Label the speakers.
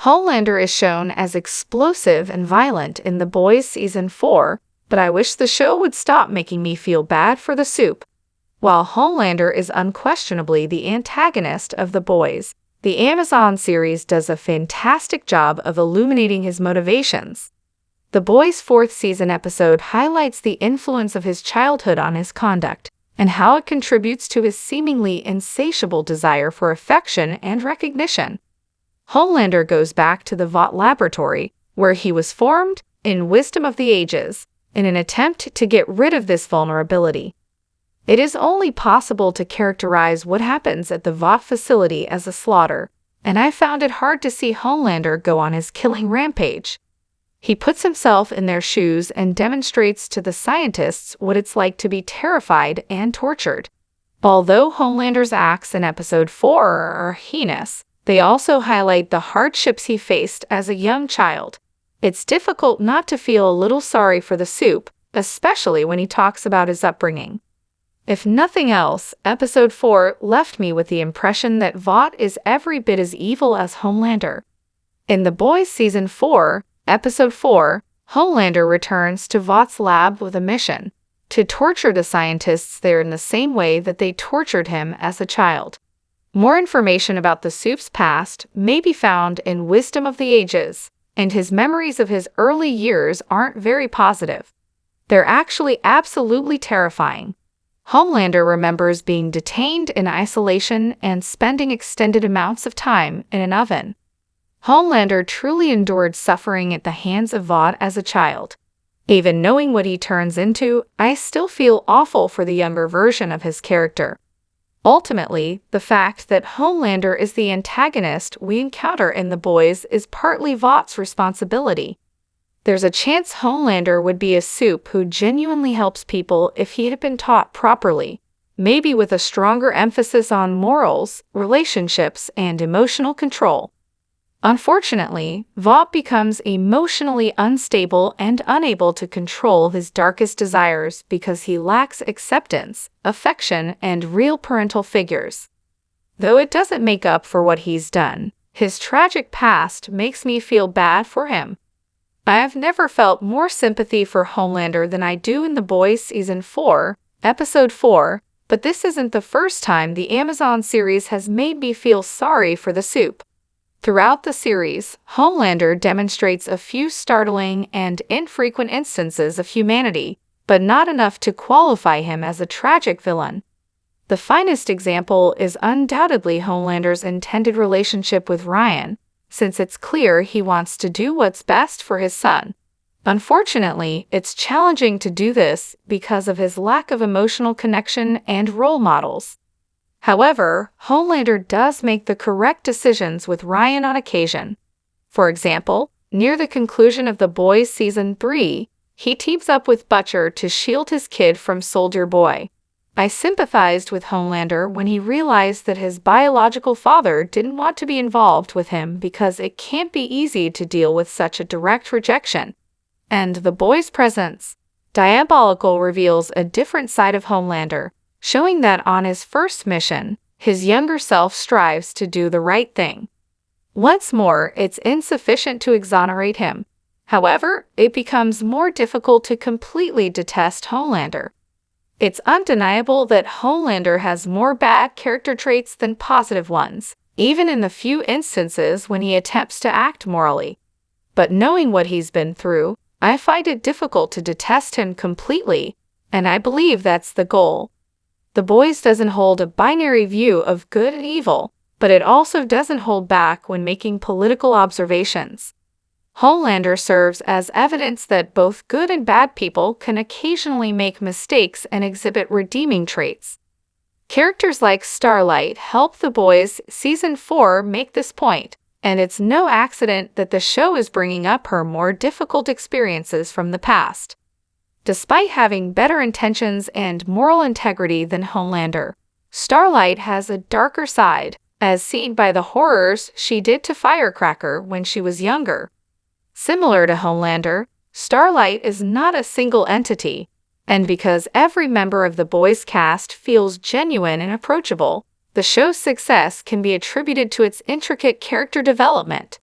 Speaker 1: Homelander is shown as explosive and violent in The Boys Season 4, but I wish the show would stop making me feel bad for the soup. While Homelander is unquestionably the antagonist of The Boys, the Amazon series does a fantastic job of illuminating his motivations. The Boys' 4th season episode highlights the influence of his childhood on his conduct, and how it contributes to his seemingly insatiable desire for affection and recognition. Homelander goes back to the Vought laboratory, where he was formed, in Wisdom of the Ages, in an attempt to get rid of this vulnerability. It is only possible to characterize what happens at the Vought facility as a slaughter, and I found it hard to see Homelander go on his killing rampage. He puts himself in their shoes and demonstrates to the scientists what it's like to be terrified and tortured. Although Homelander's acts in Episode 4 are heinous, they also highlight the hardships he faced as a young child. It's difficult not to feel a little sorry for the soup, especially when he talks about his upbringing. If nothing else, Episode 4 left me with the impression that Vought is every bit as evil as Homelander. In The Boys Season 4, Episode 4, Homelander returns to Vaught's lab with a mission: to torture the scientists there in the same way that they tortured him as a child. More information about the soup's past may be found in Wisdom of the Ages, and his memories of his early years aren't very positive. They're actually absolutely terrifying. Homelander remembers being detained in isolation and spending extended amounts of time in an oven. Homelander truly endured suffering at the hands of Vought as a child. Even knowing what he turns into, I still feel awful for the younger version of his character. Ultimately, the fact that Homelander is the antagonist we encounter in The Boys is partly Vaught's responsibility. There's a chance Homelander would be a soup who genuinely helps people if he had been taught properly, maybe with a stronger emphasis on morals, relationships, and emotional control. Unfortunately, Vought becomes emotionally unstable and unable to control his darkest desires because he lacks acceptance, affection, and real parental figures. Though it doesn't make up for what he's done, his tragic past makes me feel bad for him. I have never felt more sympathy for Homelander than I do in The Boys Season 4, Episode 4, but this isn't the first time the Amazon series has made me feel sorry for the soup. Throughout the series, Homelander demonstrates a few startling and infrequent instances of humanity, but not enough to qualify him as a tragic villain. The finest example is undoubtedly Homelander's intended relationship with Ryan, since it's clear he wants to do what's best for his son. Unfortunately, it's challenging to do this because of his lack of emotional connection and role models. However, Homelander does make the correct decisions with Ryan on occasion. For example, near the conclusion of The Boys Season 3, he teams up with Butcher to shield his kid from Soldier Boy. I sympathized with Homelander when he realized that his biological father didn't want to be involved with him because it can't be easy to deal with such a direct rejection. And the boy's presence, Diabolical, reveals a different side of Homelander, showing that on his first mission, his younger self strives to do the right thing. Once more, it's insufficient to exonerate him. However, it becomes more difficult to completely detest Homelander. It's undeniable that Homelander has more bad character traits than positive ones, even in the few instances when he attempts to act morally. But knowing what he's been through, I find it difficult to detest him completely, and I believe that's the goal. The Boys doesn't hold a binary view of good and evil, but it also doesn't hold back when making political observations. Homelander serves as evidence that both good and bad people can occasionally make mistakes and exhibit redeeming traits. Characters like Starlight help The Boys Season 4 make this point, and it's no accident that the show is bringing up her more difficult experiences from the past. Despite having better intentions and moral integrity than Homelander, Starlight has a darker side, as seen by the horrors she did to Firecracker when she was younger. Similar to Homelander, Starlight is not a single entity, and because every member of the Boys cast feels genuine and approachable, the show's success can be attributed to its intricate character development.